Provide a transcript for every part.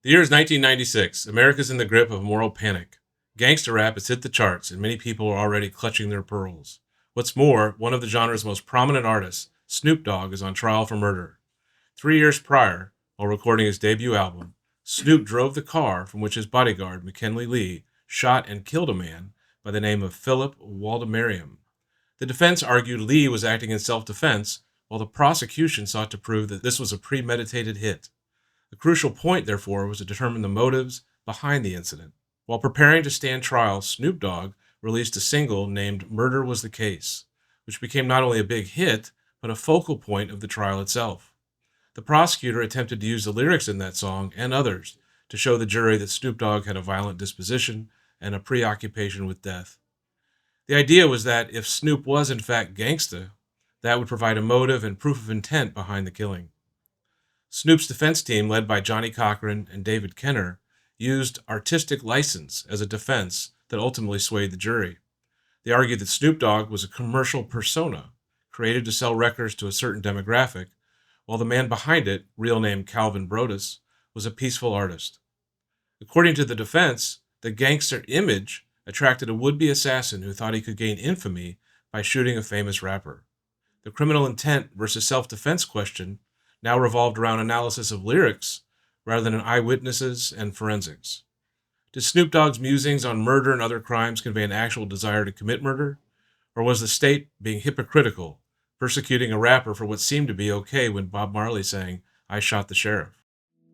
The year is 1996. America's in the grip of moral panic. Gangsta rap has hit the charts, and many people are already clutching their pearls. What's more, one of the genre's most prominent artists, Snoop Dogg, is on trial for murder. 3 years prior, while recording his debut album, Snoop drove the car from which his bodyguard, McKinley Lee, shot and killed a man by the name of Philip Waldemariam. The defense argued Lee was acting in self defense, while the prosecution sought to prove that this was a premeditated hit. The crucial point, therefore, was to determine the motives behind the incident. While preparing to stand trial, Snoop Dogg released a single named Murder Was the Case, which became not only a big hit, but a focal point of the trial itself. The prosecutor attempted to use the lyrics in that song and others to show the jury that Snoop Dogg had a violent disposition and a preoccupation with death. The idea was that if Snoop was in fact gangsta, that would provide a motive and proof of intent behind the killing. Snoop's defense team, led by Johnny Cochran and David Kenner, used artistic license as a defense that ultimately swayed the jury. They argued that Snoop Dogg was a commercial persona created to sell records to a certain demographic, while the man behind it, real name Calvin Brodus, was a peaceful artist. According to the defense, the gangster image attracted a would be assassin who thought he could gain infamy by shooting a famous rapper. The criminal intent versus self defense question now revolved around analysis of lyrics rather than eyewitnesses and forensics. Did Snoop Dogg's musings on murder and other crimes convey an actual desire to commit murder? Or was the state being hypocritical, persecuting a rapper for what seemed to be okay when Bob Marley sang, I shot the sheriff?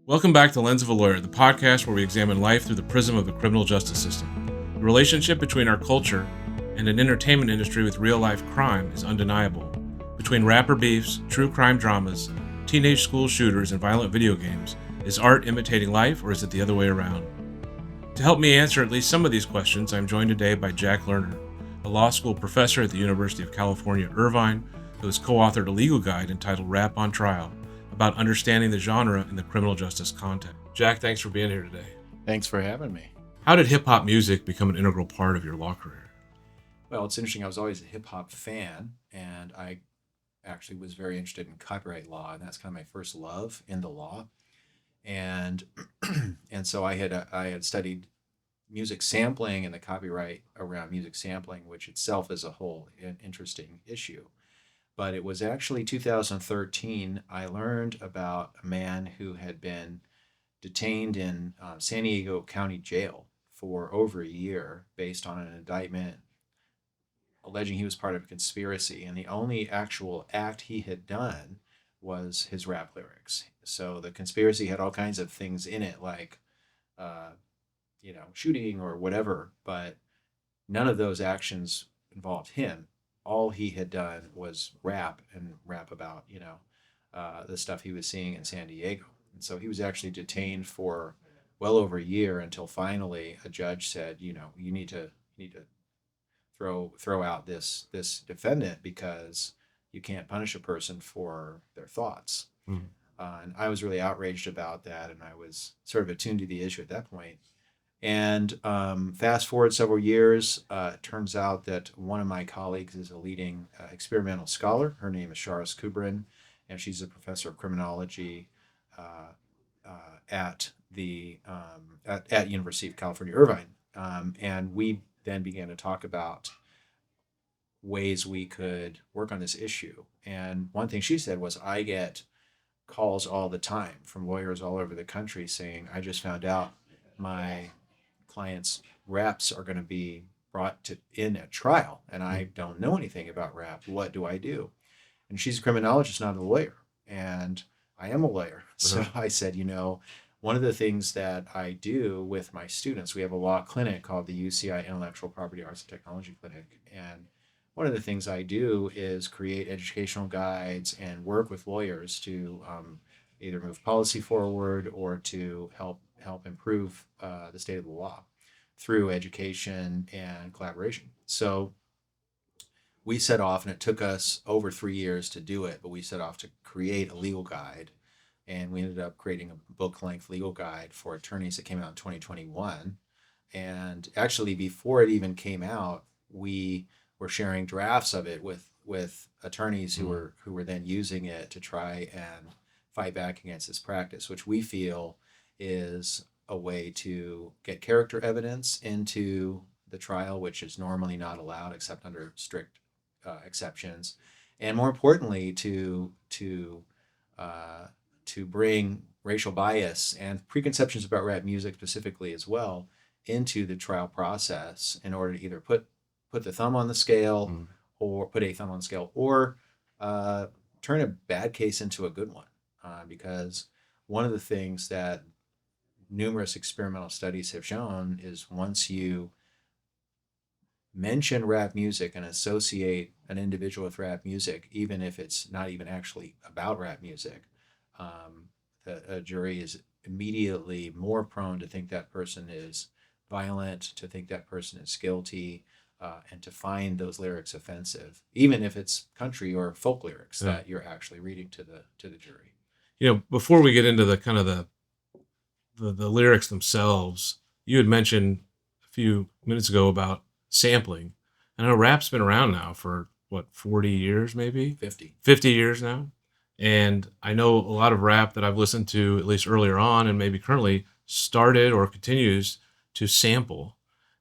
Welcome back to Lens of a Lawyer, the podcast where we examine life through the prism of the criminal justice system. The relationship between our culture and an entertainment industry with real-life crime is undeniable. Between rapper beefs, true crime dramas, teenage school shooters, and violent video games, is art imitating life, or is it the other way around? To help me answer at least some of these questions, I'm joined today by Jack Lerner, a law school professor at the University of California, Irvine, who has co-authored a legal guide entitled Rap on Trial, about understanding the genre in the criminal justice context. Jack, thanks for being here today. Thanks for having me. How did hip-hop music become an integral part of your law career? Well, it's interesting. I was always a hip hop fan, and I actually was very interested in copyright law, and that's kind of my first love in the law. And and so I had studied music sampling and the copyright around music sampling, which itself is a whole interesting issue. But it was actually 2013 I learned about a man who had been detained in San Diego County Jail for over a year based on an indictment alleging he was part of a conspiracy. And the only actual act he had done was his rap lyrics. So the conspiracy had all kinds of things in it, like, uh, shooting or whatever, but none of those actions involved him. All he had done was rap and rap about, the stuff he was seeing in San Diego. And so he was actually detained for well over a year until finally a judge said, you need to throw out this defendant because you can't punish a person for their thoughts. Mm. And I was really outraged about that, and I was sort of attuned to the issue at that point. And fast forward several years, it turns out that one of my colleagues is a leading experimental scholar. Her name is Sharas Kubrin, and she's a professor of criminology uh, at the at University of California, Irvine. And we then began to talk about ways we could work on this issue. And one thing she said was, I get calls all the time from lawyers all over the country saying, I just found out my clients' raps are going to be brought to in at trial, and I don't know anything about rap. What do I do? And she's a criminologist, not a lawyer, and I am a lawyer. So I said, one of the things that I do with my students, we have a law clinic called the UCI Intellectual Property Arts and Technology Clinic, and one of the things I do is create educational guides and work with lawyers to either move policy forward or to help improve the state of the law through education and collaboration. So we set off, and it took us over 3 years to do it, but we set off to create a legal guide. And we ended up creating a book length legal guide for attorneys that came out in 2021. And actually, before it even came out, we were sharing drafts of it with attorneys who were then using it to try and fight back against this practice, which we feel is a way to get character evidence into the trial, which is normally not allowed except under strict exceptions, and more importantly, uh, to bring racial bias and preconceptions about rap music specifically as well into the trial process in order to either put the thumb on the scale Mm. or put a thumb on the scale or uh, turn a bad case into a good one. Because one of the things that numerous experimental studies have shown is once you mention rap music and associate an individual with rap music, even if it's not even actually about rap music, a jury is immediately more prone to think that person is violent, to think that person is guilty, and to find those lyrics offensive, even if it's country or folk lyrics Yeah. that you're actually reading to the jury. Before we get into the kind of the lyrics themselves, you had mentioned a few minutes ago about sampling. I know rap's been around now for what, 40 years, maybe 50. 50 years now. And I know a lot of rap that I've listened to, at least earlier on and maybe currently, started or continues to sample.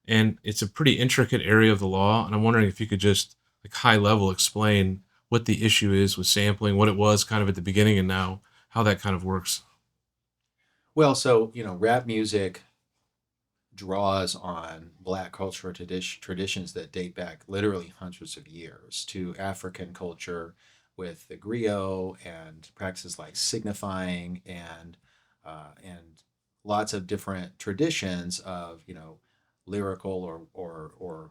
And it's a pretty intricate area of the law. And I'm wondering if you could just, like, high level, explain what the issue is with sampling, what it was kind of at the beginning, and now how that kind of works. Well, so, rap music draws on Black cultural traditions that date back literally hundreds of years to African culture with the griot and practices like signifying and lots of different traditions of lyrical or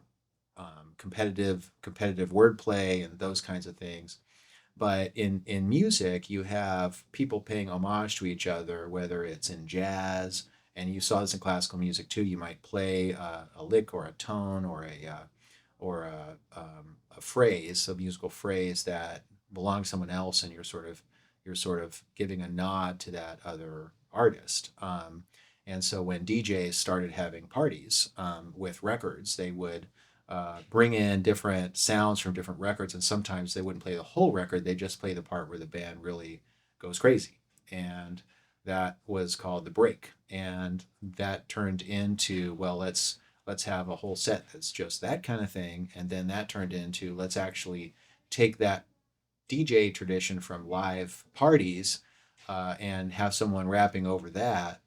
competitive wordplay and those kinds of things. But in music, you have people paying homage to each other, whether it's in jazz, and you saw this in classical music too. You might play a lick or a tone or a phrase, a musical phrase that belongs to someone else, and you're sort of giving a nod to that other artist. And so when DJs started having parties with records, they would bring in different sounds from different records, and sometimes they wouldn't play the whole record. They just play the part where the band really goes crazy, and that was called the break. And that turned into, well, let's have a whole set that's just that kind of thing, and then that turned into, let's actually take that DJ tradition from live parties and have someone rapping over that.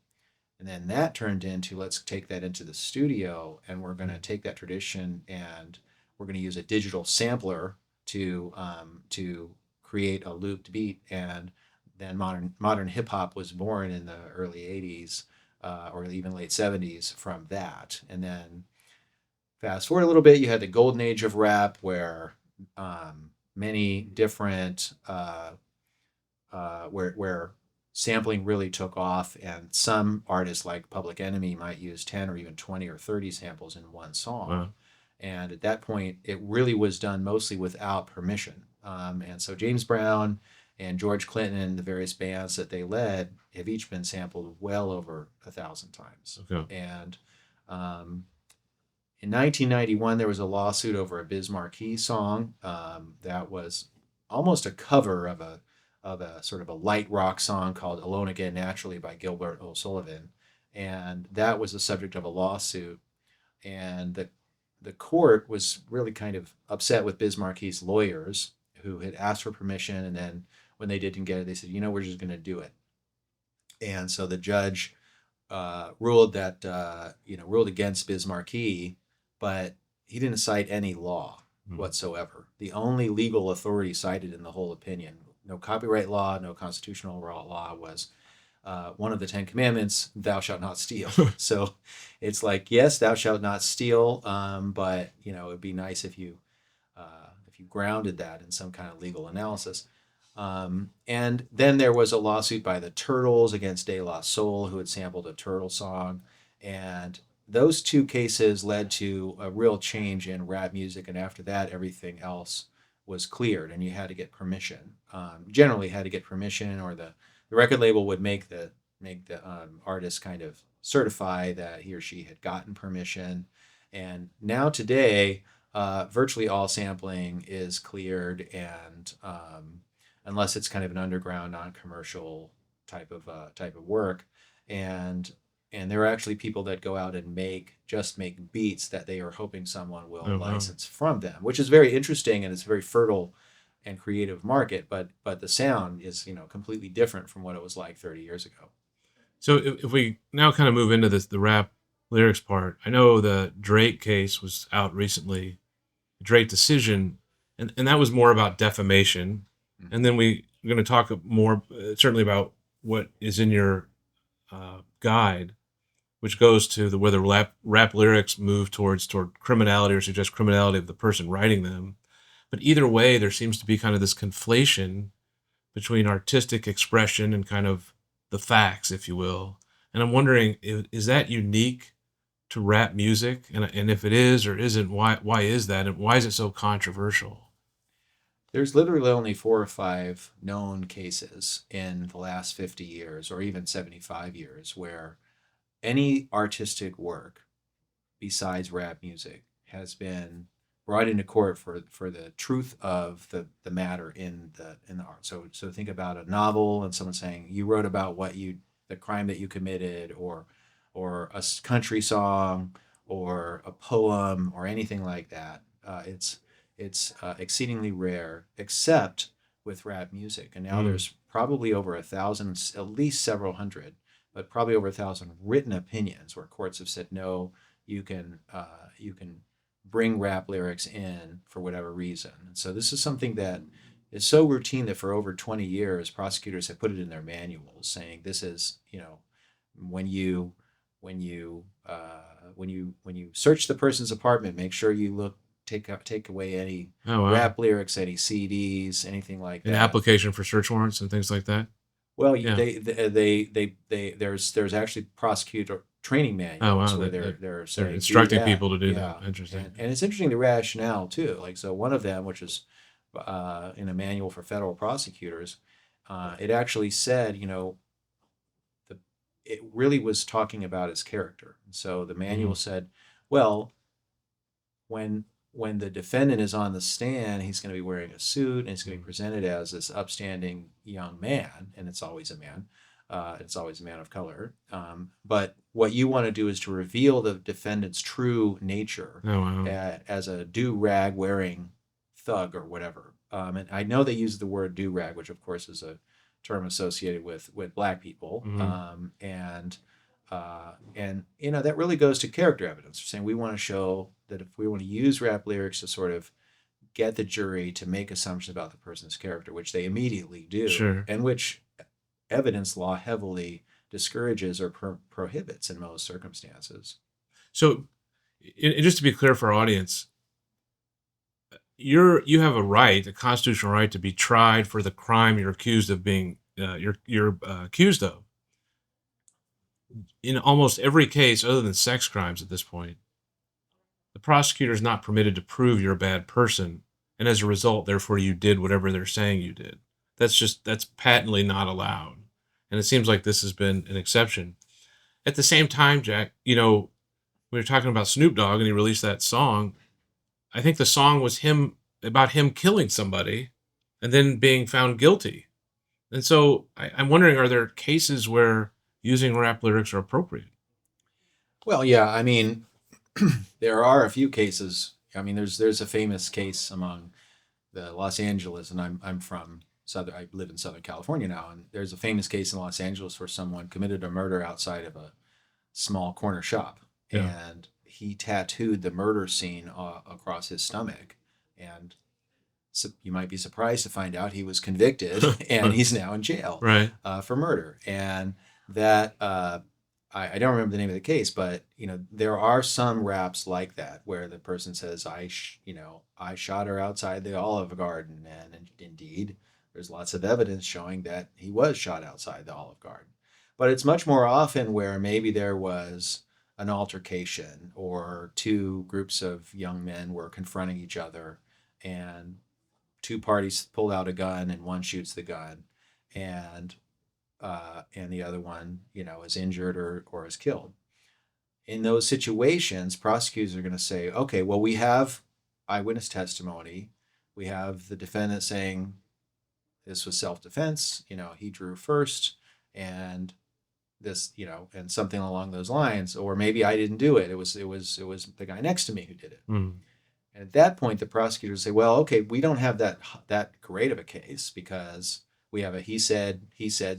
And then that turned into, let's take that into the studio, and we're going to take that tradition and we're going to use a digital sampler to create a looped beat. And then modern hip hop was born in the early '80s or even late '70s from that. And then fast forward a little bit, you had the golden age of rap where many different where sampling really took off, and some artists like Public Enemy might use 10 or even 20 or 30 samples in one song. Wow. And at that point, it really was done mostly without permission. And so James Brown and George Clinton and the various bands that they led have each been sampled well over 1,000 times. Okay. And in 1991, there was a lawsuit over a Biz Markie song that was almost a cover of a sort of a light rock song called "Alone Again Naturally" by Gilbert O'Sullivan, and that was the subject of a lawsuit. And the court was really kind of upset with Biz Markie's lawyers, who had asked for permission, and then when they didn't get it, they said, we're just going to do it. And so the judge ruled against Biz Markie, but he didn't cite any law whatsoever. The only legal authority cited in the whole opinion, no copyright law, no constitutional law, was one of the Ten Commandments: "Thou shalt not steal." So it's like, yes, thou shalt not steal, but it'd be nice if you grounded that in some kind of legal analysis. And then there was a lawsuit by the Turtles against De La Soul, who had sampled a Turtle song. And those two cases led to a real change in rap music. And after that, everything else was cleared, and you had to get permission. Generally, had to get permission, or the record label would make the artist kind of certify that he or she had gotten permission. And now today, virtually all sampling is cleared, and unless it's kind of an underground, non-commercial type of work. and there are actually people that go out and make beats that they are hoping someone will Oh wow. license from them, which is very interesting, and it's a very fertile and creative market. But the sound is, completely different from what it was like 30 years ago. So if we now kind of move into this the rap lyrics part, I know the Drake case was out recently, Drake decision, and that was more about defamation. And then we're going to talk more certainly about what is in your guide, which goes to the whether rap lyrics move toward criminality or suggest criminality of the person writing them. But either way, there seems to be kind of this conflation between artistic expression and kind of the facts, if you will. And I'm wondering, is that unique to rap music? And if it is or isn't, why is that? And why is it so controversial? There's literally only 4 or 5 known cases in the last 50 years, or even 75 years, where any artistic work besides rap music has been brought into court for the truth of the matter in the art. So think about a novel and someone saying you wrote about the crime that you committed, or a country song, or a poem, or anything like that. It's exceedingly rare, except with rap music. And now Mm, there's probably over 1,000, at least several hundred, but probably over 1,000 written opinions where courts have said no, you can bring rap lyrics in for whatever reason. And so this is something that is so routine that for over 20 years prosecutors have put it in their manuals, saying this is, when you when you search the person's apartment, make sure you take away any oh wow. rap lyrics, any CDs, anything like An that. application for search warrants and things like that. Well, Yeah. there's actually prosecutor training Oh manuals wow. where That, they're that they're they're saying do instructing that. people to do that. Yeah, Interesting. and it's interesting the rationale too. Like, so one of them, which is in a manual for federal prosecutors, it actually said, the it really was talking about his character. So the manual Mm, said, well, when the defendant is on the stand, he's going to be wearing a suit and he's going to be mm, presented as this upstanding young man, and it's always a man. It's always a man of color. But what you want to do is to reveal the defendant's true nature oh wow. as a do rag wearing thug or whatever. And I know they use the word do rag, which of course is a term associated with black people. Mm, And that really goes to character evidence. We're saying we want to show that if we want to use rap lyrics to sort of get the jury to make assumptions about the person's character, which they immediately do, sure. and which evidence law heavily discourages or prohibits in most circumstances. So, just to be clear for our audience, you have a right, a constitutional right, to be tried for the crime you're accused of being you're accused of. In almost every case, other than sex crimes at this point, the prosecutor is not permitted to prove you're a bad person, and as a result, therefore, you did whatever they're saying you did. That's patently not allowed, and it seems like this has been an exception. At the same time, Jack, we were talking about Snoop Dogg, and he released that song. I think the song was him about him killing somebody, and then being found guilty. And so I'm wondering, are there cases where using rap lyrics are appropriate? Well, yeah, I mean, there are a few cases. I mean, there's a famous case among the Los Angeles, and I'm from Southern. I live in Southern California now, and there's a famous case in Los Angeles where someone committed a murder outside of a small corner shop, Yeah. and he tattooed the murder scene across his stomach. And so you might be surprised to find out he was convicted and he's now in jail Right. for murder. And that I don't remember the name of the case, but there are some raps like that where the person says, I shot her outside the Olive Garden," and indeed, there's lots of evidence showing that he was shot outside the Olive Garden. But it's much more often where maybe there was an altercation, or two groups of young men were confronting each other, and two parties pull out a gun and one shoots the gun, and the other one, is injured or is killed. In those situations, prosecutors are going to say, okay, well, we have eyewitness testimony. We have the defendant saying this was self defense. He drew first, and this, and something along those lines, or maybe I didn't do it. It was the guy next to me who did it. Mm. And at that point, the prosecutors say, well, okay, we don't have that great of a case because we have a he said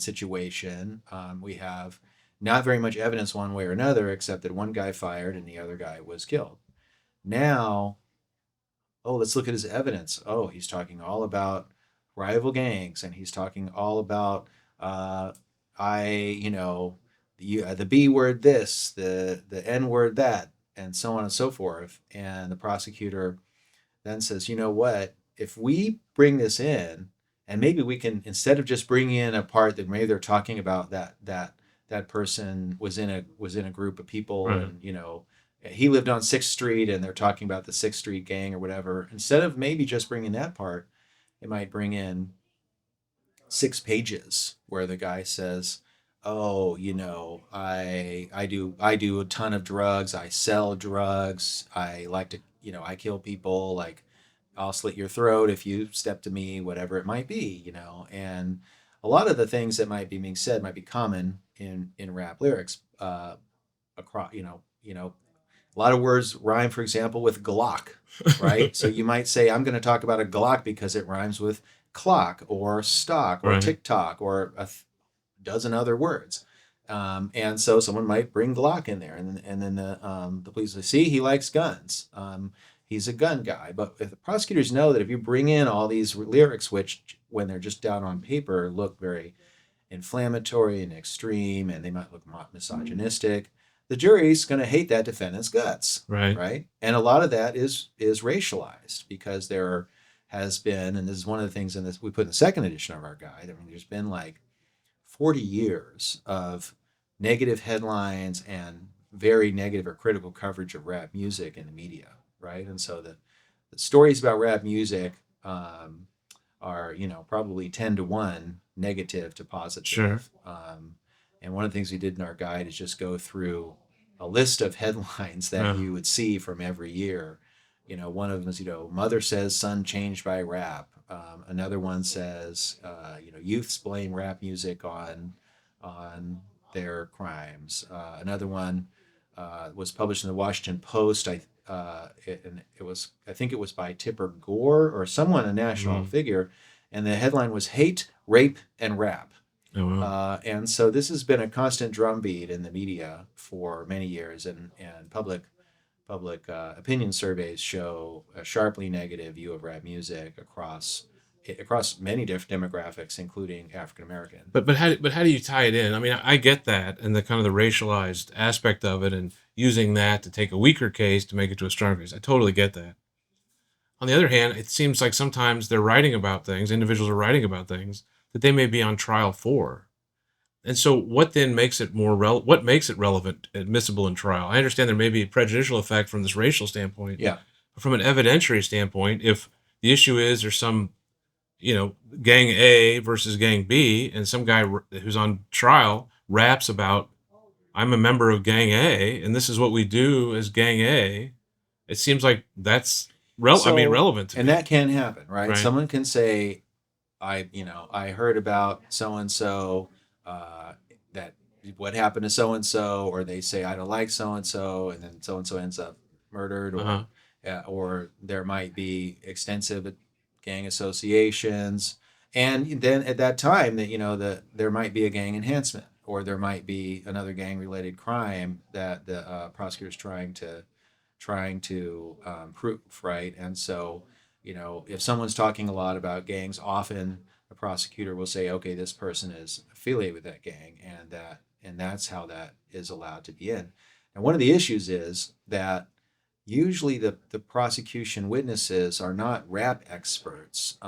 situation. We have not very much evidence one way or another, except that one guy fired and the other guy was killed. Now, oh, let's look at his evidence. Oh, he's talking all about rival gangs, and he's talking all about uh, I, the B word this, the N word that, and so on and so forth. And the prosecutor then says, you know what? If we bring this in, and maybe we can, instead of just bringing in a part that maybe they're talking about that person was in a group of people, Right. and he lived on Sixth Street, and they're talking about the Sixth Street gang or whatever. Instead of maybe just bringing that part, they might bring in 6 pages where the guy says, "Oh, I do a ton of drugs. I sell drugs. I like to, I kill people. Like, I'll slit your throat if you step to me, whatever it might be. And a lot of the things that might be being said might be common in rap lyrics. Across, a lot of words rhyme, for example, with Glock, right? So you might say, I'm going to talk about a Glock because it rhymes with clock or stock or Right. TikTok or a dozen other words. And so someone might bring Glock in there, and then the police will see he likes guns. He's a gun guy. But if the prosecutors know that if you bring in all these lyrics, which when they're just down on paper look very inflammatory and extreme, and they might look misogynistic, the jury's going to hate that defendant's guts, Right. right? And a lot of that is racialized because there has been, and this is one of the things in this we put in the second edition of our guide. I mean, there's been like 40 years of negative headlines and very negative or critical coverage of rap music in the media, right? And so the stories about rap music are, probably 10 to 1 negative to Sure. positive. And one of the things we did in our guide is just go through a list of headlines that Yeah. you would see from every year. One of them is, mother says son changed by rap. Another one says, youths blame rap music on their crimes. Another one was published in the Washington Post. And I think it was by Tipper Gore or someone, a national Mm. figure, and the headline was "Hate, Rape, and Rap." Oh well. And so this has been a constant drumbeat in the media for many years, and public opinion surveys show a sharply negative view of rap music across many different demographics, including African American. But how do you tie it in? I mean, I get that and the kind of the racialized aspect of it, and using that to take a weaker case to make it to a stronger case. I totally get that. On the other hand, it seems like sometimes they're writing about things, individuals are writing about things that they may be on trial for. And so what then makes it what makes it relevant, admissible in trial? I understand there may be a prejudicial effect from this racial standpoint, Yeah. but from an evidentiary standpoint, if the issue is there's some, gang A versus gang B, and some guy who's on trial raps about, I'm a member of gang A, and this is what we do as gang A, it seems like that's So, relevant to and me, that can happen, right? right? Someone can say, I heard about so and so, that what happened to so and so, or they say I don't like so and so ends up murdered, Uh or huh. or there might be extensive gang associations, and then at that time that there might be a gang enhancement, or there might be another gang related crime that the prosecutor's trying to prove, right? And so, if someone's talking a lot about gangs, often the prosecutor will say, okay, this person is affiliated with that gang, and that's how that is allowed to be in. And one of the issues is that usually the prosecution witnesses are not rap experts.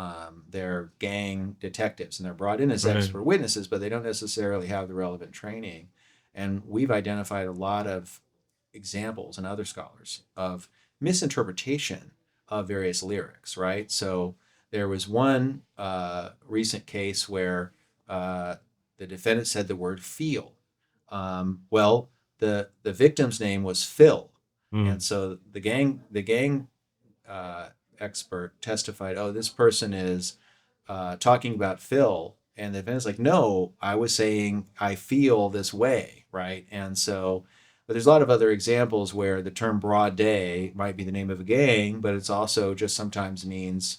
They're gang detectives, and they're brought in as Right. expert witnesses, but they don't necessarily have the relevant training. And we've identified a lot of examples and other scholars of misinterpretation of various lyrics, right? So there was one recent case where the defendant said the word feel. Well, the victim's name was Phil, and Mm. so the gang uh, expert testified, oh, this person is talking about Phil, And the defendant's like, no, I was saying I feel this way, right? And so, but there's a lot of other examples where the term broad day might be the name of a gang, but it's also just sometimes means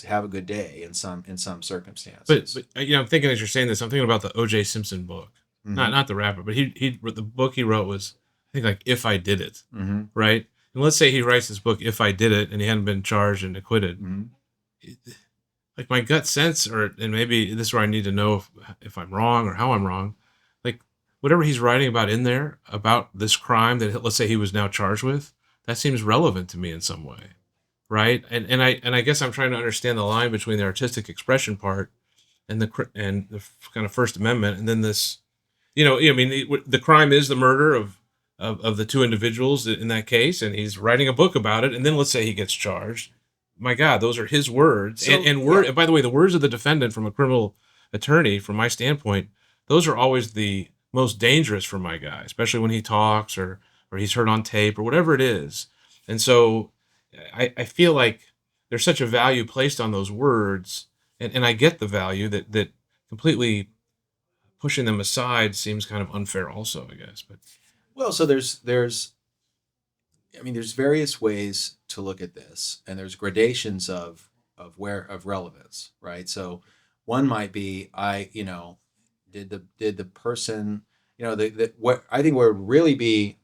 have a good day in some circumstances. But I'm thinking as you're saying this, I'm thinking about the O.J. Simpson book, Mm-hmm. not the rapper, but he the book he wrote was, I think, like If I Did It, Mm-hmm. right? And let's say he writes this book If I Did It, and he hadn't been charged and acquitted. Mm-hmm. Like my gut sense, and maybe this is where I need to know if I'm wrong or how I'm wrong. Like whatever he's writing about in there about this crime that let's say he was now charged with, that seems relevant to me in some way, right? And I guess I'm trying to understand the line between the artistic expression part and the kind of First Amendment, and then this, I mean, the crime is the murder of the two individuals in that case, and he's writing a book about it, and then let's say he gets charged. My God, those are his words, So and by the way, the words of the defendant from a criminal attorney, from my standpoint, those are always the most dangerous for my guy, especially when he talks or he's heard on tape or whatever it is. And so I feel like there's such a value placed on those words, and I get the value that completely pushing them aside seems kind of unfair also, I guess. But well, so there's I mean, there's various ways to look at this, and there's gradations of relevance, right? So one might be did the person the what I think what would really be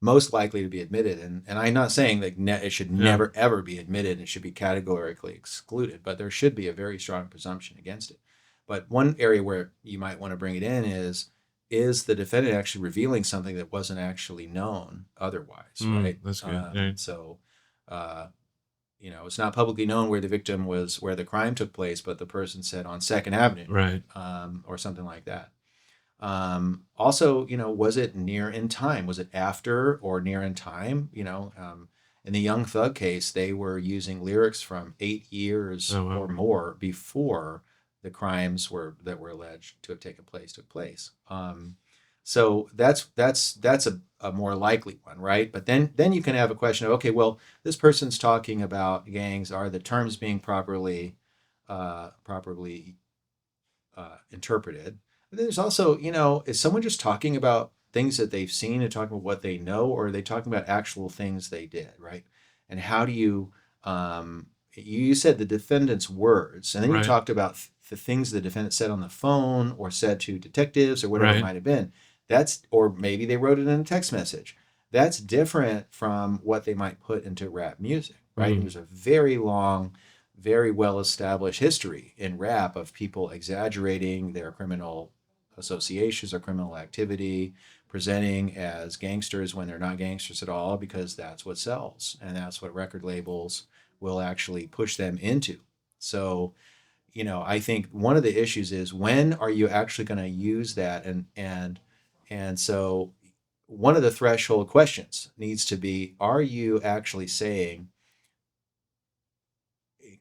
most likely to be admitted, and I'm not saying that it should yeah, never ever be admitted and it should be categorically excluded, but there should be a very strong presumption against it. But one area where you might want to bring it in is the defendant actually revealing something that wasn't actually known otherwise, right? that's good. Yeah, So, uh, it's not publicly known where the victim was, where the crime took place, but the person said on Second Avenue, right, or something like that. Also, was it near in time? Was it after or near in time? In the Young Thug case, they were using lyrics from 8 years oh wow, or more before the crimes that were alleged to have taken place took place. So that's a more likely one, right? But then you can have a question of, okay, well, this person's talking about gangs. Are the terms being properly interpreted? But there's also, is someone just talking about things that they've seen and talking about what they know, or are they talking about actual things they did, right? And how do you said the defendant's words, and then you right, talked about the things the defendant said on the phone or said to detectives or whatever it right, might have been. Or maybe they wrote it in a text message. That's different from what they might put into rap music, right? And mm, there's a very long, very well established history in rap of people exaggerating their criminal associations or criminal activity, presenting as gangsters when they're not gangsters at all, because that's what sells and that's what record labels will actually push them into. So, I think one of the issues is, when are you actually going to use that? And so one of the threshold questions needs to be, are you actually saying,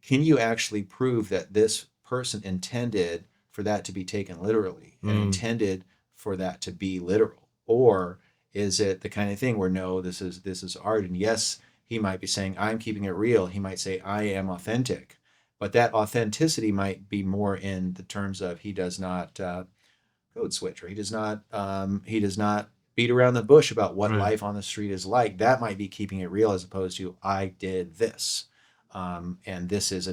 can you actually prove that this person intended for that to be taken literally and mm, intended for that to be literal? Or is it the kind of thing where, no, this is art, and yes, he might be saying I'm keeping it real, he might say I am authentic, but that authenticity might be more in the terms of, he does not code switch, or he does not beat around the bush about what right. life on the street is like. That might be keeping it real, as opposed to I did this, and this is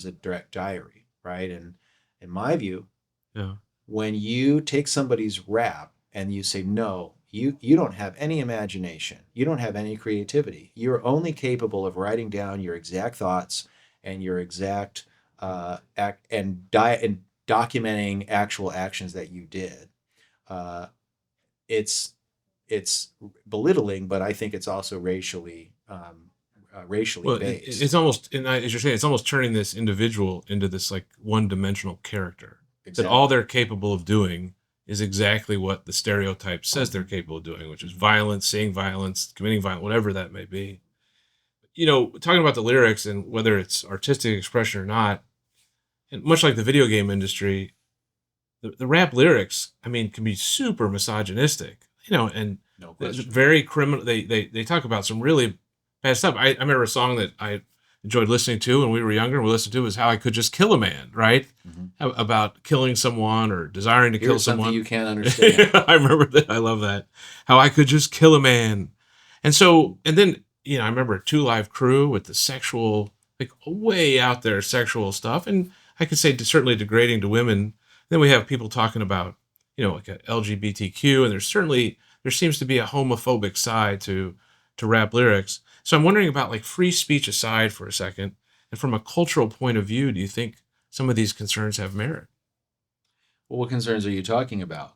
a direct diary, right? And in my view, Yeah. when you take somebody's rap and you say, no, you don't have any imagination, you don't have any creativity, you're only capable of writing down your exact thoughts and your exact act and documenting actual actions that you did. uh, it's it's belittling, but I think it's also racially Well, based. it's almost, and as you're saying, it's almost turning this individual into this like one-dimensional character. That all Exactly. they're capable of doing is exactly what the stereotype says they're capable of doing, which is violence, seeing violence, committing violence, whatever that may be. Talking about the lyrics and whether it's artistic expression or not, and much like the video game industry, the rap lyrics, I mean, can be super misogynistic, and No question. very criminal. They talk about some really bad stuff. I remember a song that I enjoyed listening to when we were younger, and we listened to was How I Could Just Kill a Man, right? Hmm. About killing someone or desiring to kill Here's something you someone. can't understand. I remember that. I love that. How I Could Just Kill a Man. And so, and then, I remember Two Live Crew with the sexual, like way out there sexual stuff. And I could say certainly degrading to women. Then we have people talking about, like a LGBTQ, and there seems to be a homophobic side to rap lyrics. So I'm wondering about like free speech aside for a second, and from a cultural point of view, do you think some of these concerns have merit? Well, what concerns are you talking about?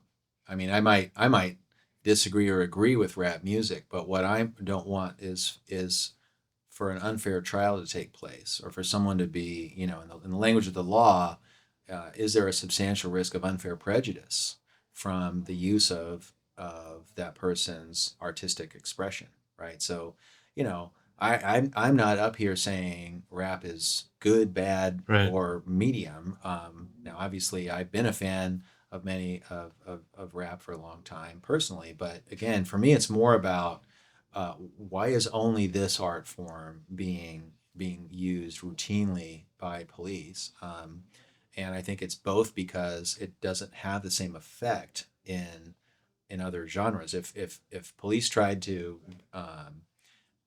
I mean, I might disagree or agree with rap music, but what I don't want is for an unfair trial to take place, or for someone to be, in the language of the law, is there a substantial risk of unfair prejudice from the use of that person's artistic expression, right? So, you know, I'm not up here saying rap is good, bad, Right. or medium. Now, obviously, I've been a fan of many of rap for a long time personally, but again, for me, it's more about why is only this art form being used routinely by police? And I think it's both because it doesn't have the same effect in other genres. If police tried to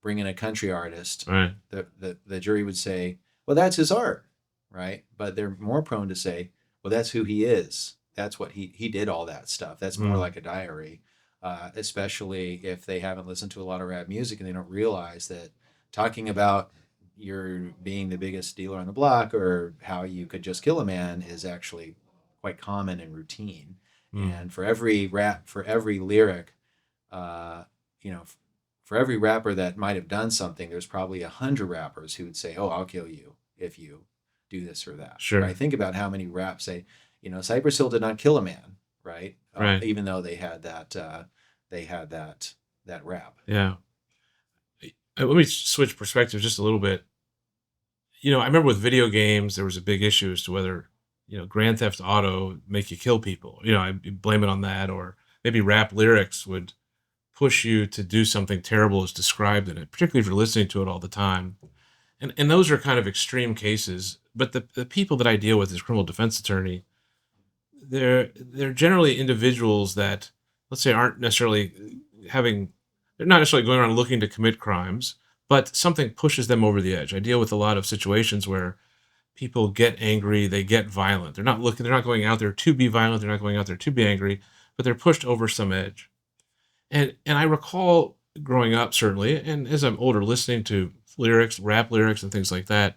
bring in a country artist, Right. the jury would say, well, that's his art, right? But they're more prone to say, well, that's who he is. That's what he did all that stuff. That's more Mm. like a diary, especially if they haven't listened to a lot of rap music and they don't realize that talking about your being the biggest dealer on the block or how you could just kill a man is actually quite common and routine. Mm. And for every lyric, uh, you know, for every rapper that might have done something, there's probably 100 rappers who would say, "Oh, I'll kill you if you do this or that." Right? Sure. Think about how many raps say, Cypress Hill did not kill a man, right? Right. Even though they had that rap. Yeah. Let me switch perspectives just a little bit. I remember with video games, there was a big issue as to whether, Grand Theft Auto make you kill people. I blame it on that, or maybe rap lyrics would push you to do something terrible as described in it, particularly if you're listening to it all the time. And those are kind of extreme cases. But the people that I deal with as criminal defense attorney, they're generally individuals that, let's say, aren't necessarily having they're not necessarily going around looking to commit crimes, but something pushes them over the edge. I deal with a lot of situations where people get angry, they get violent. They're not going out there to be violent, they're not going out there to be angry, but they're pushed over some edge. And I recall growing up, certainly, and as I'm older, listening to lyrics, rap lyrics, and things like that,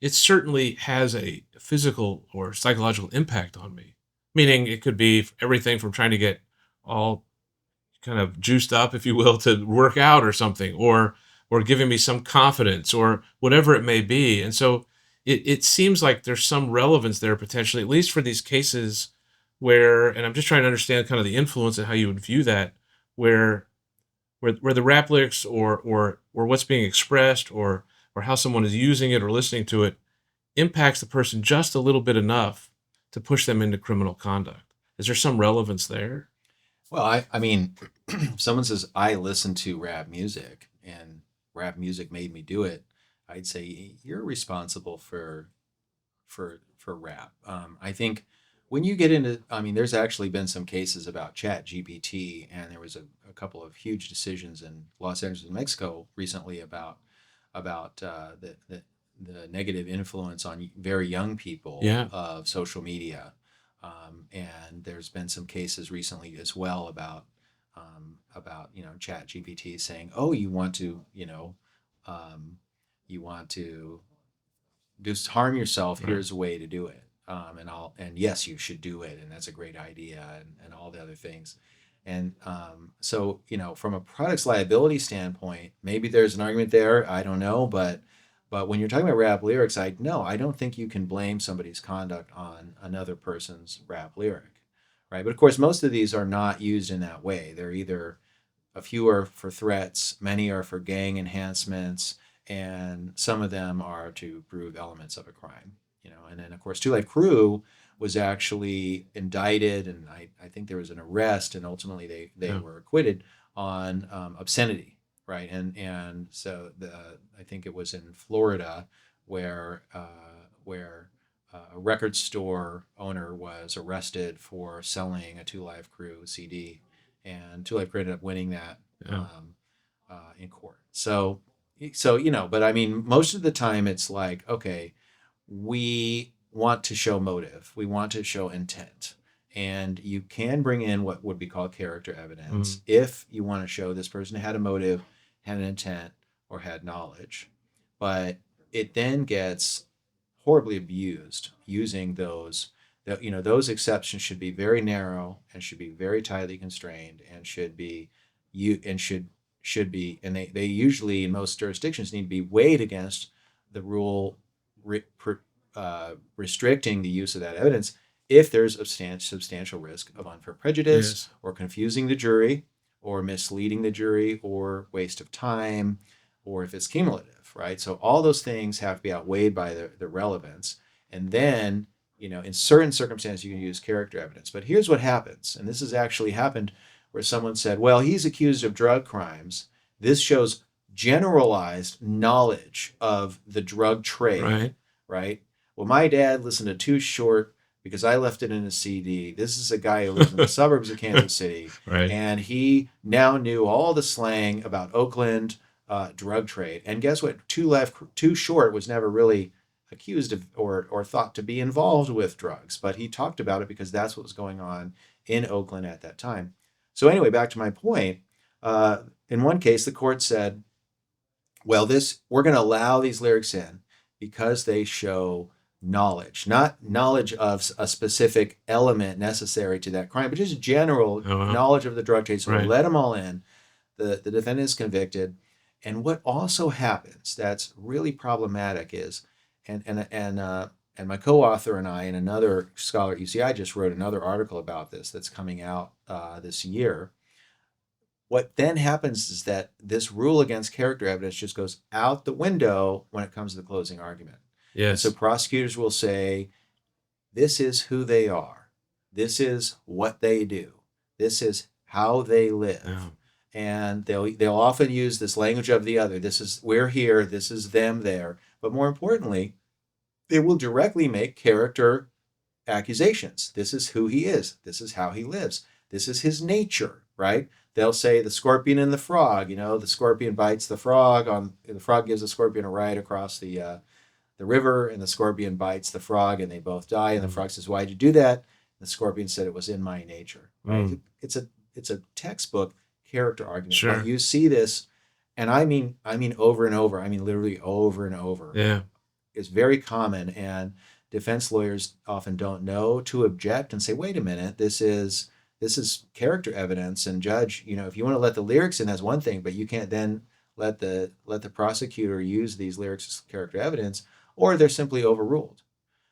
it certainly has a physical or psychological impact on me. Meaning, it could be everything from trying to get all kind of juiced up, if you will, to work out or something, or giving me some confidence or whatever it may be. And so it seems like there's some relevance there potentially, at least for these cases where, and I'm just trying to understand kind of the influence and how you would view that, where where the rap lyrics or what's being expressed or how someone is using it or listening to it impacts the person just a little bit enough to push them into criminal conduct. Is there some relevance there? Well, I mean, if someone says I listen to rap music and rap music made me do it, I'd say you're responsible for rap. I think when you get into, I mean, there's actually been some cases about Chat GPT, and there was a couple of huge decisions in Los Angeles, Mexico, recently about the negative influence on very young people Yeah. of social media. And there's been some cases recently as well about Chat GPT saying, "Oh, um, you want to just harm yourself. Right. Here's a way to do it. And yes, you should do it, and that's a great idea, and all the other things." And so, from a products liability standpoint, maybe there's an argument there. I don't know, but when you're talking about rap lyrics, I don't think you can blame somebody's conduct on another person's rap lyric, right? But of course, most of these are not used in that way. They're either a few are for threats, many are for gang enhancements, and some of them are to prove elements of a crime. And then of course, Two Life Crew was actually indicted, and I think there was an arrest, and ultimately they Yeah. were acquitted on obscenity. right? And so I think it was in Florida where a record store owner was arrested for selling a Two Live Crew CD, and Two Live Crew ended up winning that Yeah. in court. So but I mean, most of the time it's like, okay, we want to show motive, we want to show intent. And you can bring in what would be called character evidence Mm. if you want to show this person had a motive, had an intent, or had knowledge. But it then gets horribly abused using those. Those exceptions should be very narrow and should be very tightly constrained and should be you and should be, and they usually in most jurisdictions need to be weighed against the rule restricting the use of that evidence if there's a substantial risk of unfair prejudice Yes. or confusing the jury or misleading the jury or waste of time or if it's cumulative, right? So all those things have to be outweighed by the relevance. And then, in certain circumstances, you can use character evidence. But here's what happens, and this has actually happened where someone said, well, he's accused of drug crimes. This shows generalized knowledge of the drug trade, Right. right? Well, my dad listened to Too Short because I left it in a CD. This is a guy who lives in the suburbs of Kansas City, Right. and he now knew all the slang about Oakland drug trade. And guess what? Too Short was never really accused of or thought to be involved with drugs, but he talked about it because that's what was going on in Oakland at that time. So anyway, back to my point. In one case, the court said, well, this we're going to allow these lyrics in because they show knowledge, not knowledge of a specific element necessary to that crime, but just general Oh, wow. knowledge of the drug trade. So we'll Right. let them all in. The defendant is convicted. And what also happens that's really problematic is, and my co-author and I and another scholar at UCI just wrote another article about this that's coming out this year. What then happens is that this rule against character evidence just goes out the window when it comes to the closing argument. And so Yes. prosecutors will say, this is who they are. This is what they do. This is how they live. Yeah. And they'll often use this language of the other. This is we're here, this is them there. But more importantly, they will directly make character accusations. This is who he is. This is how he lives. This is his nature, right? They'll say the scorpion and the frog. The scorpion bites the frog. The frog gives the scorpion a ride across the river, and the scorpion bites the frog, and they both die. And the frog says, "Why'd you do that?" And the scorpion said, "It was in my nature." Right? Mm. It's a textbook character argument. Sure. But you see this, and I mean over and over. I mean literally over and over. Yeah. It's very common, and defense lawyers often don't know to object and say, "Wait a minute, this is character evidence." And judge, if you want to let the lyrics in, that's one thing, but you can't then let the prosecutor use these lyrics as character evidence, or they're simply overruled.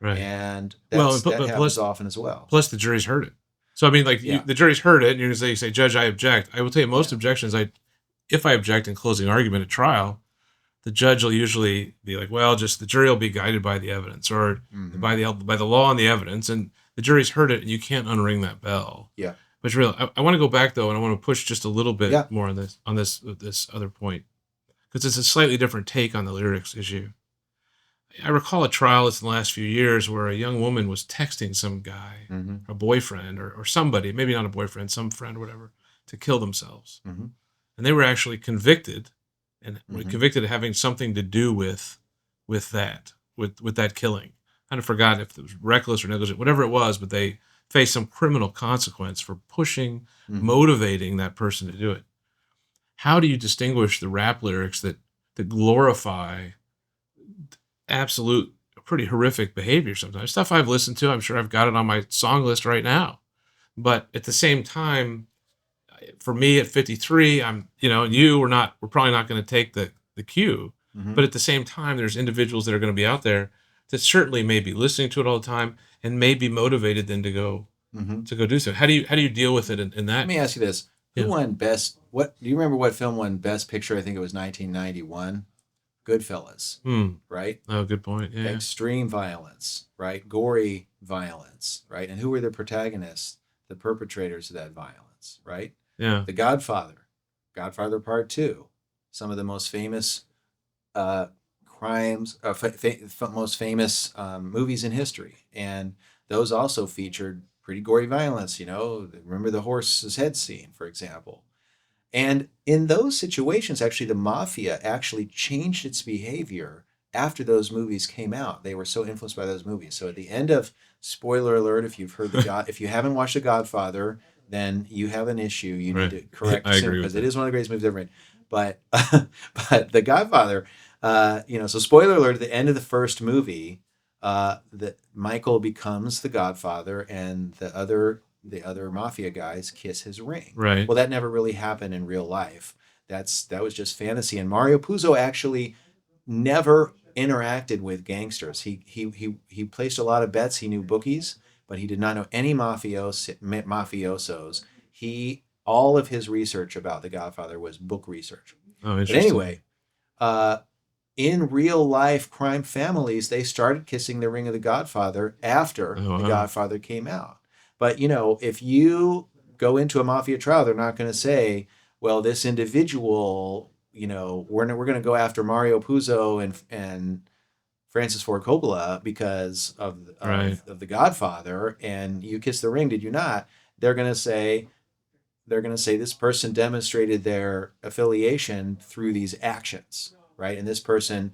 Right. And Well, that happens plus often as well. the jury's heard it. So I mean, like Yeah. the jury's heard it, and you're gonna say, Judge, I object. I will tell you, most Yeah. objections, if I object in closing argument at trial, the judge will usually be like, well, just the jury will be guided by the evidence or Mhm. by the law and the evidence, and the jury's heard it, and you can't unring that bell. Yeah. But really, I want to go back though, and I want to push just a little bit Yeah. more on this other point, because it's a slightly different take on the lyrics issue. I recall a trial that's in the last few years where a young woman was texting some guy, Mhm. a boyfriend or somebody, maybe not a boyfriend, some friend, whatever, to kill themselves. Mhm. And they were actually convicted, and were Mhm. convicted of having something to do with that killing. I forgot if it was reckless or negligent, whatever it was, but they faced some criminal consequence for pushing, Mhm. motivating that person to do it. How do you distinguish the rap lyrics that glorify absolute pretty horrific behavior sometimes? Stuff I've listened to, I'm sure I've got it on my song list right now. But at the same time, for me at 53, we're probably not going to take the cue. Mhm. But at the same time, there's individuals that are going to be out there that certainly may be listening to it all the time and may be motivated then to go Mhm. do so. How do you deal with it in that? Let me ask you this: Who Yeah. won best? What do you remember? What film won Best Picture? I think it was 1991. Goodfellas, Hmm. right? Oh, good point. Yeah. Extreme violence, right? Gory violence, right? And who were the protagonists, the perpetrators of that violence, right? Yeah. The Godfather, Godfather Part 2, some of the most famous uh, crimes, most famous movies in history, and those also featured pretty gory violence. You know, remember the horse's head scene, for example. And in those situations, actually, the mafia actually changed its behavior after those movies came out. They were so influenced by those movies. So at the end of, spoiler alert, if you've heard if you haven't watched The Godfather, then you have an issue. You need Right. to correct I soon agree with because it that. is one of the greatest movies ever made. But but The Godfather, so spoiler alert, at the end of the first movie, that Michael becomes the Godfather, and the other mafia guys kiss his ring. Right. Well, that never really happened in real life. That was just fantasy. And Mario Puzo actually never interacted with gangsters. He placed a lot of bets. He knew bookies, but he did not know any mafiosos. He all of his research about The Godfather was book research. Oh, But interesting. anyway, uh, in real life crime families, they started kissing the ring of the Godfather after Oh, the wow. Godfather came out. But if you go into a mafia trial, they're not going to say, "Well, this individual, we're going to go after Mario Puzo and Francis Ford Coppola because of Right. of the Godfather, and you kissed the ring, did you not?" They're going to say this person demonstrated their affiliation through these actions, right? And this person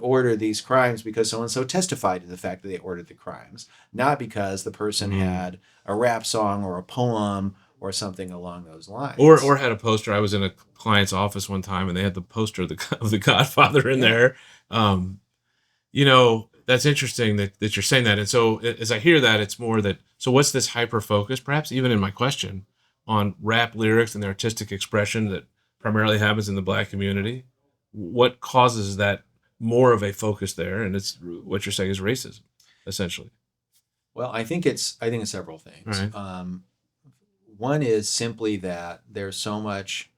ordered these crimes because so and so testified to the fact that they ordered the crimes, not because the person Mm. had a rap song or a poem or something along those Or lines. had a poster. I was in a client's office one time, and they had the poster of the Godfather in Yeah. there. Um, that's interesting that you're saying that. And so as I hear that, it's more that, so what's this hyper focus, perhaps even in my question, on rap lyrics and the artistic expression that primarily happens in the black community? What causes that more of a focus there? And it's what you're saying is racism, essentially. Well, I think it's several All things. right. One is simply that there's so much,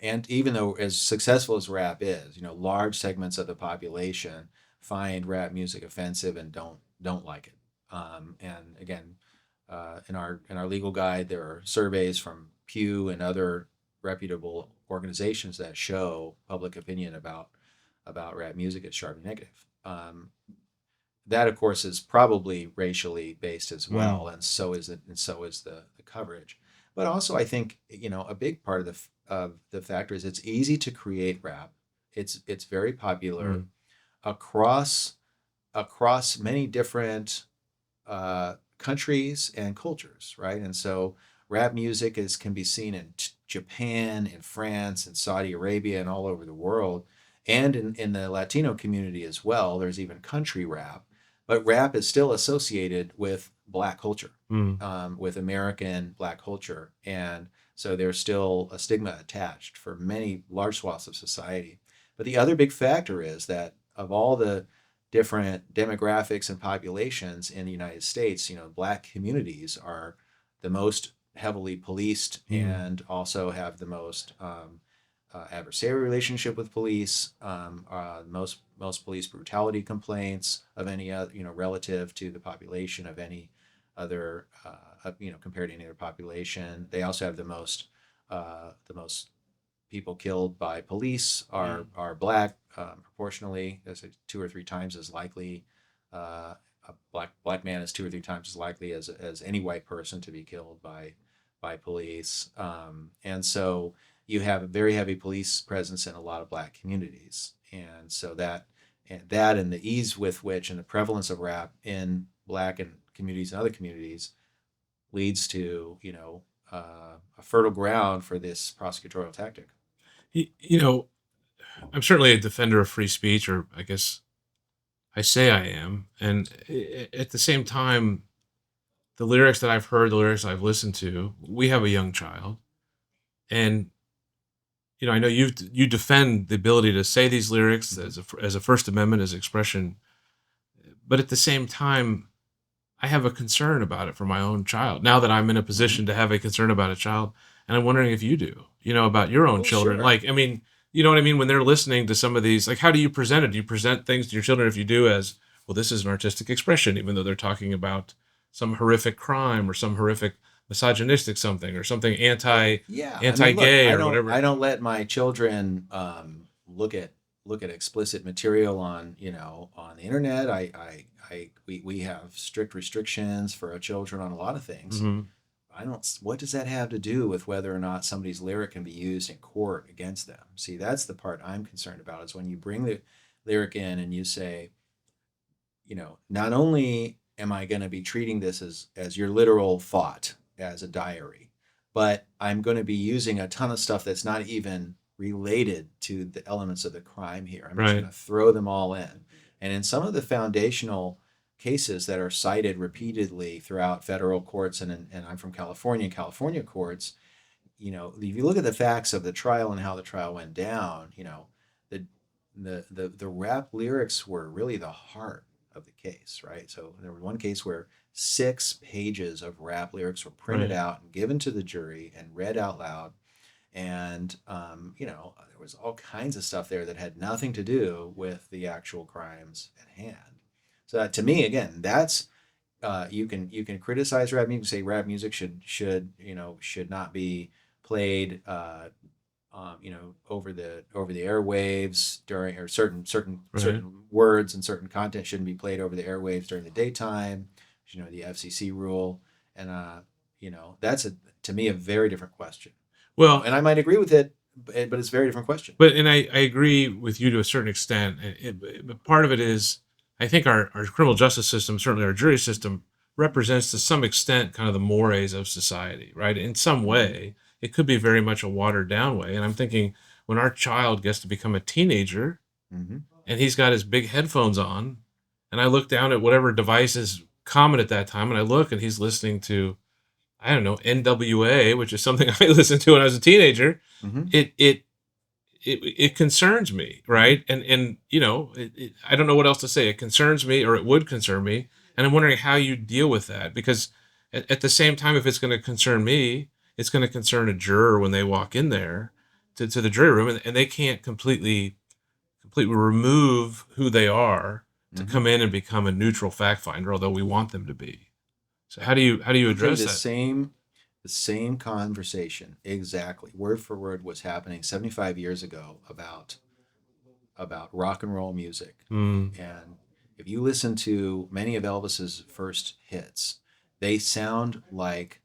and even though as successful as rap is, large segments of the population find rap music offensive and don't like it. And again, in our legal guide, there are surveys from Pew and other reputable organizations that show public opinion about rap music is sharply negative. That of course is probably racially based as Mm. well, and so is it, and so is the coverage. But also, I think a big part of the factor is it's easy to create rap. It's very popular Mm. across many different countries and cultures, right? And so rap music can be seen in Japan, in France, in Saudi Arabia, and all over the world, and in the Latino community as well. There's even country rap, but rap is still associated with Black culture, Mm. with American Black culture, and so there's still a stigma attached for many large swaths of society. But the other big factor is that of all the different demographics and populations in the United States, Black communities are the most heavily policed Mm. and also have the most adversarial relationship with police, most police brutality complaints of any other, relative to the population of any other, compared to any other population. They also have the most people killed by police are Mm. are black, proportionally. That's 2 or 3 times as likely. A black man is 2 or 3 times as likely as any white person to be killed by police. And so you have a very heavy police presence in a lot of black communities, and so that and the ease with which and the prevalence of rap in black and communities and other communities leads to a fertile ground for this prosecutorial tactic. Y- You know, I'm certainly a defender of free speech, or I guess I say I am. And at the same time, the lyrics that I've heard, the lyrics I've listened to, we have a young child. And, I know you defend the ability to say these lyrics Mhm. as a First Amendment, as expression. But at the same time, I have a concern about it for my own child. Now that I'm in a Mhm. position to have a concern about a child, and I'm wondering if you do, about your own Well, children. sure. Like, I mean, you know what I mean? When they're listening to some of these, like, how do you present it? Do you present things to your children, if you do, as, well, this is an artistic expression, even though they're talking about some horrific crime or some horrific misogynistic something or something Yeah, I mean, look, anti-gay or whatever. I don't let my children look at explicit material on on the internet. We have strict restrictions for our children on a lot of things. Hmm. I don't. What does that have to do with whether or not somebody's lyric can be used in court against them? See, that's the part I'm concerned about. Is when you bring the lyric in and you say, not only am I going to be treating this as your literal thought, as a diary, but I'm going to be using a ton of stuff that's not even related to the elements of the crime here. I'm just going Right. to throw them all in. And in some of the foundational cases that are cited repeatedly throughout federal courts, and I'm from California, California courts, if you look at the facts of the trial and how the trial went down, the the rap lyrics were really the heart of the case, right? So there was one case where 6 pages of rap lyrics were printed Right. out and given to the jury and read out loud. And there was all kinds of stuff there that had nothing to do with the actual crimes at hand. So to me, again, that's you can criticize rap music, say rap music should not be played over the airwaves during, or Right. certain words and certain content shouldn't be played over the airwaves during the daytime. The FCC rule, and that's to me a very different question. Well, And I might agree with it, but it's a very different question. but and I agree with you to a certain extent. But part of it is, I think our criminal justice system, certainly our jury system, represents to some extent kind of the mores of society, right? In some Mm-hmm. way, it could be very much a watered down way. And I'm thinking when our child gets to become a teenager Mm-hmm. and he's got his big headphones on, and I look down at whatever device is common at that time, and I look and he's listening to, I don't know, NWA, which is something I listened to when I was a teenager. Mm-hmm. It it it concerns me, Mm-hmm. right? And I don't know what else to say. It concerns me, or it would concern me, and I'm wondering how you deal with that because at the same time, if it's going to concern me, it's going to concern a juror when they walk in there to the jury room, and they can't completely remove who they are to Mm-hmm. come in and become a neutral fact finder, although we want them to be. So how do you Okay, address that? the same conversation exactly, word for word, was happening 75 years ago about rock and roll music. Mm, And if you listen to many of Elvis's first hits, they sound like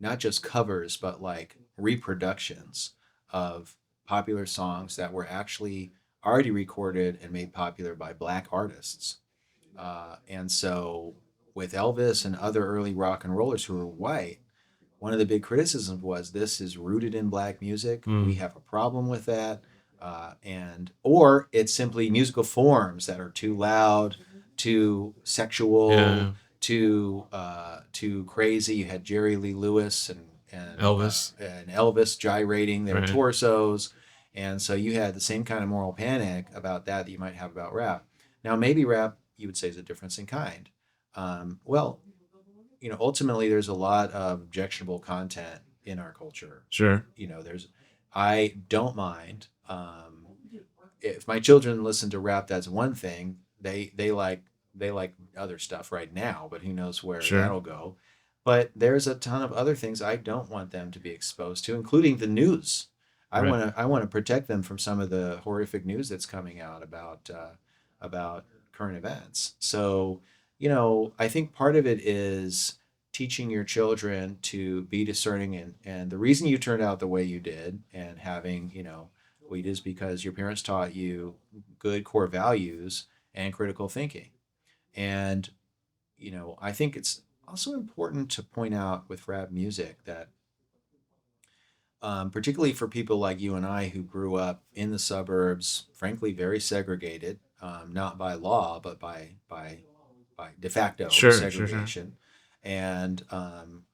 not just covers, but like reproductions of popular songs that were actually already recorded and made popular by black artists. And so, with Elvis and other early rock and rollers who were white, one of the big criticisms was this is rooted in black music. We mm, have a problem with that, and or it's simply musical forms that are too loud, too sexual, yeah, too crazy. You had Jerry Lee Lewis Elvis, and Elvis gyrating their right? torsos, and so you had the same kind of moral panic about that you might have about rap. Now, maybe rap, you would say, is a difference in kind. Well, ultimately there's a lot of objectionable content in our culture. Sure, There's I don't mind, if my children listen to rap. That's one thing. They like other stuff right now, but who knows where sure, that'll go. But there's a ton of other things I don't want them to be exposed to, including the news. right, I want to protect them from some of the horrific news that's coming out about current events. So, I think part of it is teaching your children to be discerning, and the reason you turned out the way you did and having, weed is because your parents taught you good core values and critical thinking. And, I think it's also important to point out with rap music that, particularly for people like you and I who grew up in the suburbs, frankly, very segregated, not by law, but by de facto sure, sure, sure. segregation. And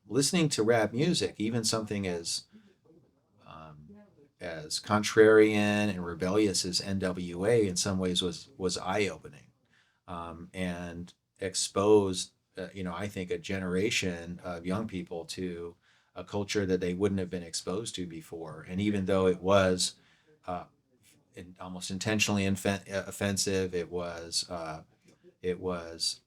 listening to rap music, even something as contrarian and rebellious as NWA, in some ways was eye opening, and exposed, I think, a generation of young people to a culture that they wouldn't have been exposed to before. And even though it was uh, almost intentionally offensive, it was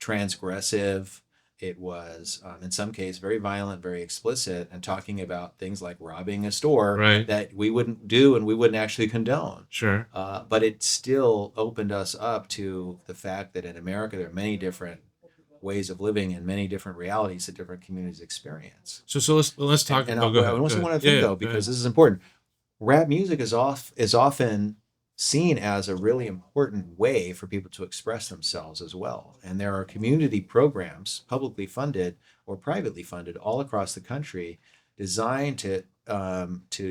transgressive, it was in some cases very violent, very explicit, and talking about things like robbing a store Right. that we wouldn't do and we wouldn't actually condone. Sure. But it still opened us up to the fact that in America there are many different ways of living and many different realities that different communities experience. So let's talk. And Oh, I'll, go I ahead. want Go to say ahead. one other Yeah, thing yeah. though, Go because ahead. this is important. Rap music is often seen as a really important way for people to express themselves as well. And there are community programs, publicly funded or privately funded, all across the country, designed to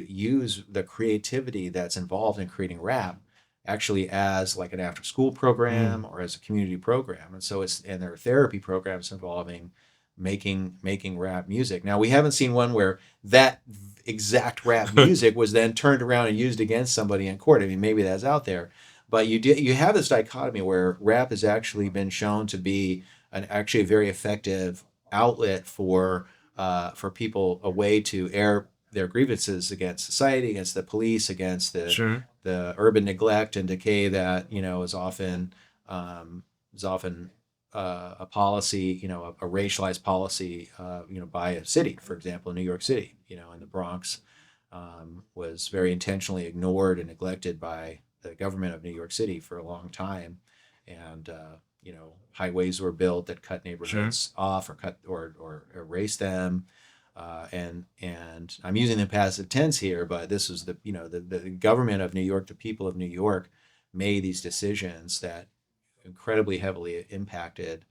use the creativity that's involved in creating rap actually as like an after school Mm. program or as a community program. And so there are therapy programs involving making rap music. Now we haven't seen one where that exact rap music was then turned around and used against somebody in court. I mean, maybe that's out there, but you have this dichotomy where rap has actually been shown to be an actually a very effective outlet for people, a way to air their grievances against society, against the police, against Sure. the urban neglect and decay that is often a policy, a racialized policy, by a city, for example, New York City, in the Bronx, was very intentionally ignored and neglected by the government of New York City for a long time, and highways were built that cut Sure. neighborhoods off or cut or erase them. And I'm using the passive tense here, but this was the government of New York, the people of New York, made these decisions that incredibly heavily impacted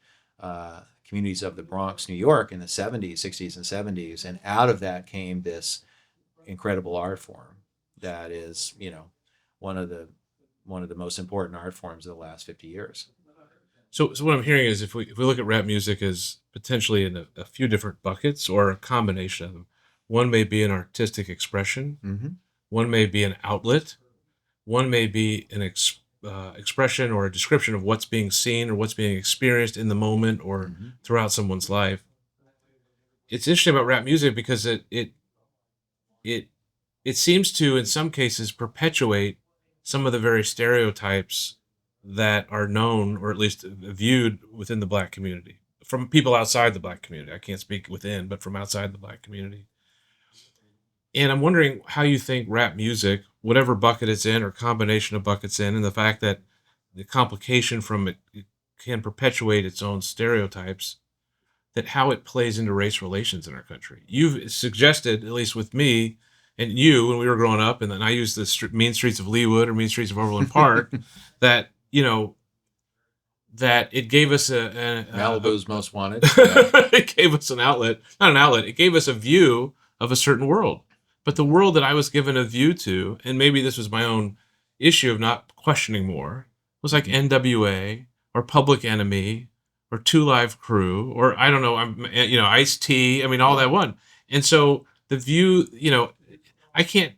communities of the Bronx, New York, in the '70s, '60s, and '70s, and out of that came this incredible art form that is, one of the one of the most important art forms of the last 50 years. So what I'm hearing is if we look at rap music as potentially in a few different buckets or a combination of them, one may be an artistic expression, Mm-hmm. one may be an outlet, one may be an expression or a description of what's being seen or what's being experienced in the moment or Mm-hmm. throughout someone's life. It's interesting about rap music because it it seems to in some cases perpetuate some of the very stereotypes that are known or at least viewed within the black community from people outside the black community. I can't speak within, but from outside the black community. And I'm wondering how you think rap music, whatever bucket it's in or combination of buckets in, and the fact that the complication from it can perpetuate its own stereotypes, that how it plays into race relations in our country. You've suggested, at least with me and you, when we were growing up, and then I used the mean streets of Leawood or mean streets of Overland Park, that that it gave us Malibu's Most Wanted. Yeah. it gave us an outlet, not an outlet. It gave us a view of a certain world, but the world that I was given a view to, and maybe this was my own issue of not questioning more, was like Mhm. NWA or Public Enemy or Two Live Crew or I don't know, Ice T. I mean, all Yeah. that one. And so the view, I can't.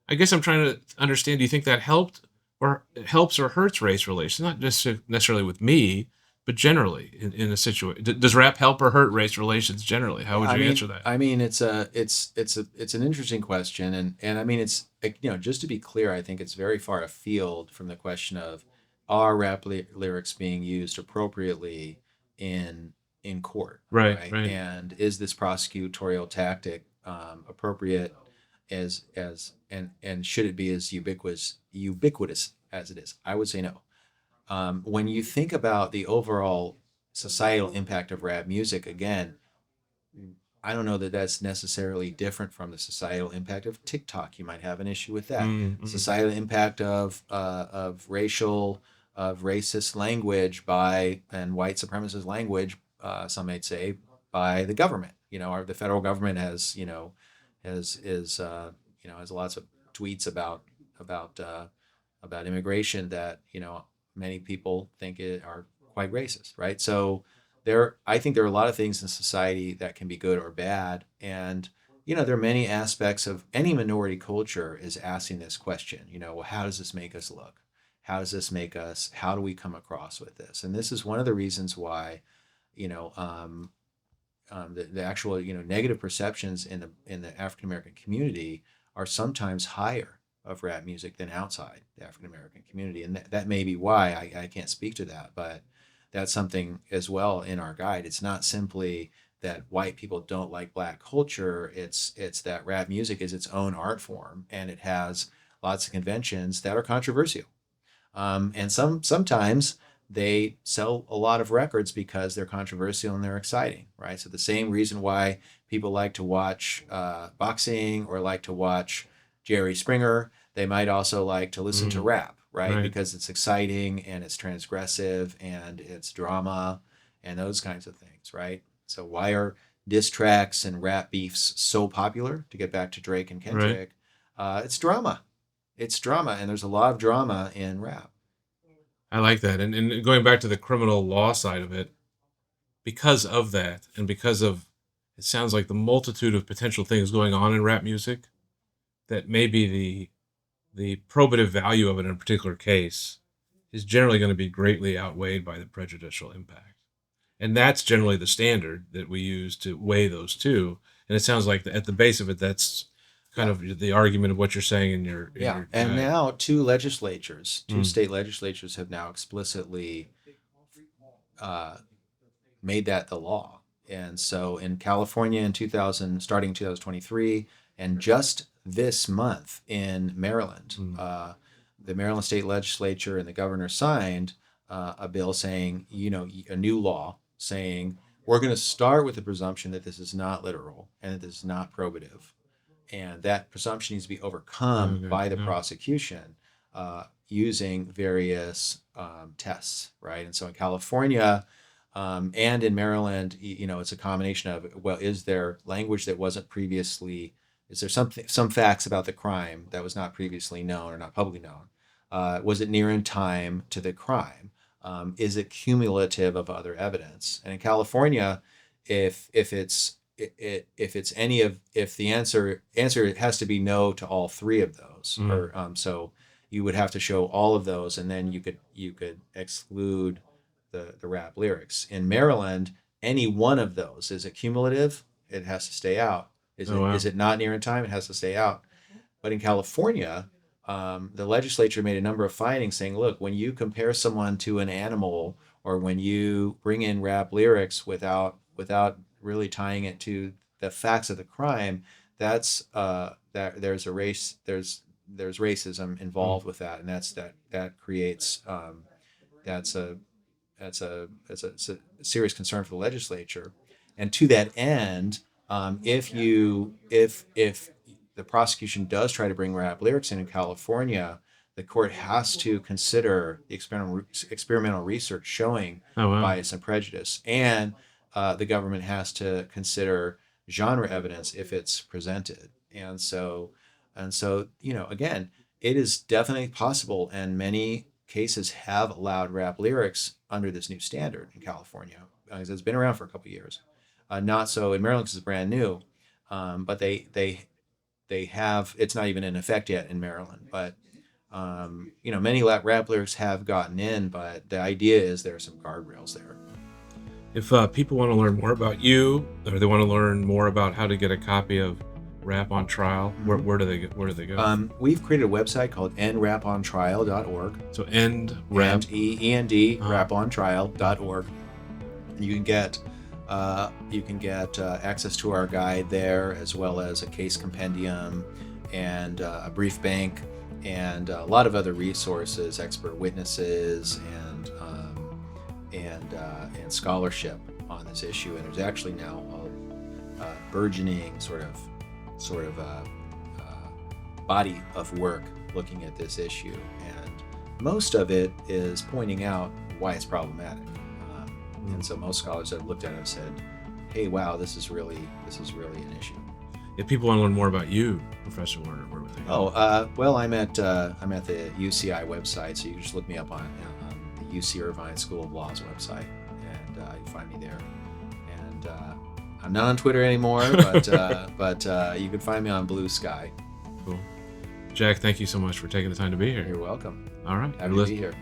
I guess I'm trying to understand. Do you think that helped or helps or hurts race relations? Not just necessarily with me, but generally in a situation. Does rap help or hurt race relations generally? How would I you mean, answer that? I mean, it's an interesting question, and I mean, just to be clear, I think it's very far afield from the question of are lyrics being used appropriately in in court, Right, right? right. And is this prosecutorial tactic appropriate and should it be as ubiquitous as it is? I would say no. When you think about the overall societal impact of rap music, again, I don't know that that's necessarily different from the societal impact of TikTok. You might have an issue with that. Mm-hmm. Societal impact of racist language by and white supremacist language. Some might say by the government. The federal government has is has lots of tweets about about immigration that many people think are quite racist, right? So I think there are a lot of things in society that can be good or bad, and there are many aspects of any minority culture is asking this question. Well, how does this make us look? How does this make us? How do we come across with this? And this is one of the reasons why you know the actual negative perceptions in the African American community are sometimes higher of rap music than outside the African American community, and that may be why I can't speak to that, but that's something as well in our guide. It's not simply that white people don't like black culture. It's that rap music is its own art form, and it has lots of conventions that are controversial. And sometimes they sell a lot of records because they're controversial and they're exciting, right? So the same reason why people like to watch boxing or like to watch Jerry Springer, they might also like to listen to rap, right? Right. Because it's exciting and it's transgressive and it's drama and those kinds of things, right? So why are diss tracks and rap beefs so popular? To get back to Drake and Right. Kendrick, it's drama. It's drama, and there's a lot of drama in rap. I like that. And going back to the criminal law side of it, because of that, and because of it sounds like the multitude of potential things going on in rap music, that maybe the probative value of it in a particular case is generally going to be greatly outweighed by the prejudicial impact. And that's generally the standard that we use to weigh those two. And it sounds like at the base of it, that's kind Yeah. of the argument of what you're saying in your Yeah, and guide. now two Mm. state legislatures have now explicitly uh, made that the law. And so in California in 2000, starting in 2023, and just this month in Maryland, Mm. the Maryland state legislature and the governor signed a bill saying, a new law saying we're going to start with the presumption that this is not literal and that this is not probative, and that presumption needs to be overcome Okay. by the Yeah. prosecution using various tests, right? And so in California and in Maryland, it's a combination of, well, is there language that wasn't previously, is there some facts about the crime that was not previously known or not publicly known? Was it near in time to the crime? Is it cumulative of other evidence? And in California, if it's if the answer it has to be no to all three of those, Mm. or so you would have to show all of those, and then you could exclude the rap lyrics. In Maryland, any one of those, is it cumulative? It has to stay out. Oh wow. Is it not near in time? It has to stay out. But in California, the legislature made a number of findings saying, look, when you compare someone to an animal, or when you bring in rap lyrics without really tying it to the facts of the crime, that's that there's racism Mm. involved with that, and that creates that's a it's a serious concern for the legislature. And to that end, if the prosecution does try to bring rap lyrics in California, the court has to consider the experimental research showing Oh wow. bias and prejudice, and the government has to consider genre evidence if it's presented. And so again, it is definitely possible, and many cases have allowed rap lyrics under this new standard in California, because it's been around for a couple of years. Not so in Maryland because it's brand new, but they have. It's not even in effect yet in Maryland, but many rap lyrics have gotten in, but the idea is there are some guardrails there. If people want to learn more about you, or they want to learn more about how to get a copy of Rap on Trial, where do they go? Where do they go? We've created a website called endrapontrial.org. So end rap. And END Uh-huh. rapontrial.org. You can get access to our guide there, as well as a case compendium and a brief bank and a lot of other resources, expert witnesses, and scholarship on this issue. And there's actually now a burgeoning sort of body of work looking at this issue, and most of it is pointing out why it's problematic. And so most scholars have looked at it and said, "Hey, wow, this is really an issue." If people want to learn more about you, Professor Lerner, where would they go? Well, I'm at the UCI website, so you can just look me up on the UC Irvine School of Law's website, and you'll find me there. And I'm not on Twitter anymore, but you can find me on Blue Sky. Cool. Jack, thank you so much for taking the time to be here. You're welcome. All right. Happy to be here.